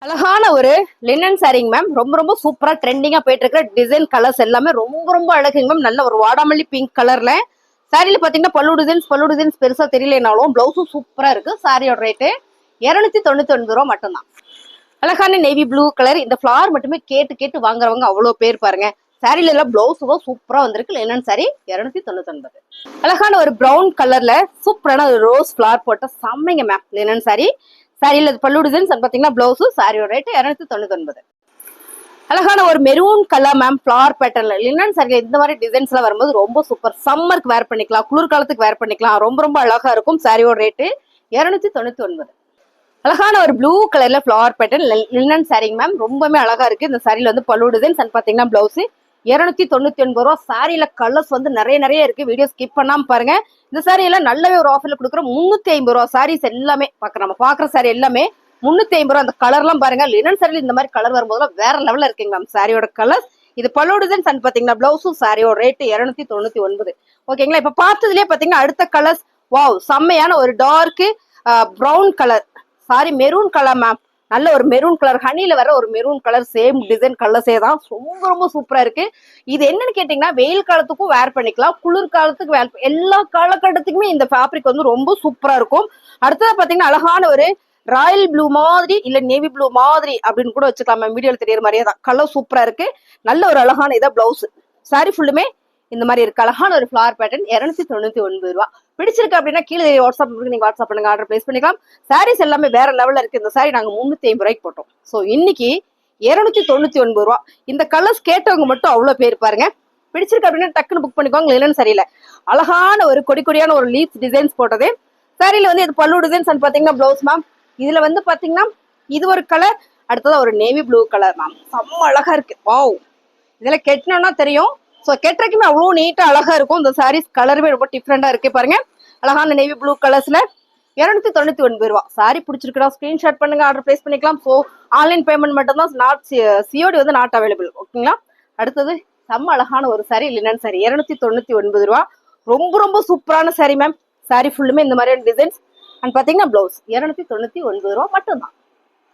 அழகான ஒரு லினன் சாரிங்க மேம். ரொம்ப ரொம்ப சூப்பரா ட்ரெண்டிங்கா போயிட்டு இருக்கிற டிசைன் கலர்ஸ் எல்லாமே ரொம்ப ரொம்ப அழகுங்க மேம். நல்ல ஒரு வாடாமல்லி பிங்க் கலர்ல சாரியில பாத்தீங்கன்னா பல்லு டிசைன்ஸ் பெருசா தெரியலனாலும் பிளவுஸும் சூப்பரா இருக்கு. சாரியோட ரேட்டு 299 ரூபா மட்டும்தான். அழகான நேவி ப்ளூ கலர். இந்த ஃபிளவர் மட்டுமே கேட்டு கேட்டு வாங்குறவங்க அவ்வளவு பேர் பாருங்க. சாரில எல்லாம் பிளவுஸும் சூப்பரா வந்திருக்கு. Linen sorry 299. அழகான ஒரு பிரவுன் கலர்ல சூப்பரான ஒரு ரோஸ் ஃபிளவர் போட்ட செம்மைங்க மேம். லினன் சாரி. சாரியில பல்லு டிசைன்ஸ் பாத்தீங்கன்னா பிளவுஸ் சாரியோட ரேட் 299. அழகான ஒரு மெரூன் கலர் மேம். ஃபிளவர் பேட்டர்ன்ல லினன் சாரியில இந்த மாதிரி டிசைன்ஸ் எல்லாம் வரும்போது ரொம்ப சூப்பர். சம்மருக்கு வேர் பண்ணிக்கலாம், குளிர்காலத்துக்கு வேர் பண்ணிக்கலாம். ரொம்ப ரொம்ப அழகா இருக்கும். சாரியோட ரேட்டு 299. அழகான ஒரு ப்ளூ கலர்ல ஃபிளவர் பேட்டர்ன் லினன் சாரிங்க மேம். ரொம்பவே அழகா இருக்கு. இந்த சாரியில வந்து பல்லு டிசைன்ஸ் பாத்தீங்கன்னா பிளவுஸ் 299 ரூபா. சாரியில கலர்ஸ் வந்து நிறைய இருக்கு. வீடியோ ஸ்கிப் பண்ணாம பாருங்க. இந்த சாரி எல்லாம் நல்லாவே ஒரு ஆஃபர்ல கொடுக்குறோம். 350 ரூபா. சாரீஸ் எல்லாமே நம்ம பாக்குற சாரி எல்லாமே 350 ரூபா. அந்த கலர் எல்லாம் பாருங்க. லினன் சாரியில இந்த மாதிரி கலர் வரும்போது வேற லெவல்ல இருக்குங்க மேம். சாரியோட கலர்ஸ் இது பல்லு டிசைன்ஸ் பாத்தீங்கன்னா பிளவுஸும் சாரியோட ரேட் 299. ஓகேங்களா. இப்ப பார்த்ததுலயே பாத்தீங்கன்னா அடுத்த கலர்ஸ் வாவ் செம்மையான ஒரு dark brown colour. Sorry maroon colour ma'am. நல்ல ஒரு மெரூன் கலர், ஹனில வர ஒரு மெரூன் கலர், சேம் டிசைன் கலர்ஸே தான். ரொம்ப ரொம்ப சூப்பரா இருக்கு. இது என்னன்னு கேட்டீங்கன்னா வெயில் காலத்துக்கும் வேர் பண்ணிக்கலாம், குளிர் காலத்துக்கு வேர், எல்லா காலகட்டத்துக்குமே இந்த ஃபேப்ரிக் வந்து ரொம்ப சூப்பரா இருக்கும். அடுத்தது பாத்தீங்கன்னா அழகான ஒரு ராயல் ப்ளூ மாதிரி இல்ல நேவி ப்ளூ மாதிரி அப்படின்னு கூட வச்சுக்கலாம் மேம். வீடியோல தெரியற மாதிரியே தான். கலர் சூப்பரா இருக்கு. நல்ல ஒரு அழகான இதை பிளவுஸ். சாரி ஃபுல்லுமே இந்த மாதிரி இருக்கு. அழகான ஒரு ஃபிளவர் பேட்டர்ன் 299 ரூபா. பிடிச்சிருக்கு அப்படின்னா கீழே வாட்ஸ்அப் நீங்க வாட்ஸ்அப் பண்ணுங்க, ஆர்டர் பிளேஸ் பண்ணிக்கலாம். சாரீஸ் எல்லாமே வேற லெவல்ல இருக்கு. இந்த சாரி நாங்க 350 ரூபாய்க்கு போட்டோம். ஸோ இன்னைக்கு 299 ரூபா. இந்த கலர்ஸ் கேட்டவங்க மட்டும் அவ்வளவு பேர் பாருங்க. பிடிச்சிருக்கு அப்படின்னா டக்குன்னு புக் பண்ணிக்கோங்க. லினன் சரியில்ல அழகான ஒரு கொடியான ஒரு லீஃப் டிசைன்ஸ் போட்டது. சாரியில வந்து இது பல்லு டிசைன்ஸ் பாத்தீங்கன்னா பிளவுஸ் மேம். இதுல வந்து பாத்தீங்கன்னா இது ஒரு கலர், அடுத்தது ஒரு நேவி ப்ளூ கலர் மேம். செம்ம அழகா இருக்கு. வாவ், இதுல கெட்டணும்னா தெரியும். ஸோ கெட்டரைக்குமே அவ்வளோ நீட்டா அழகா இருக்கும். இந்த சாரீஸ் கலருமே ரொம்ப டிஃப்ரெண்டா இருக்கு பாருங்க. அழகான நேவி ப்ளூ கலர்ஸ்ல 299 ரூபா. சாரி பிடிச்சிருக்கா ஸ்கிரீன்ஷாட் பண்ணுங்க, ஆர்டர் பிளேஸ் பண்ணிக்கலாம். ஸோ ஆன்லைன் பேமெண்ட் மட்டும் தான், நாட் சிஓடி வந்து நாட் அவைலபிள். ஓகேங்களா. அடுத்தது செம்ம அழகான ஒரு சாரி லினன் சாரி 299 ரூபா. ரொம்ப ரொம்ப சூப்பரான சாரி மேம். சாரி ஃபுல்லுமே இந்த மாதிரியான டிசைன்ஸ் அண்ட் பாத்தீங்கன்னா பிளவுஸ் 299 ரூபா மட்டும்தான்.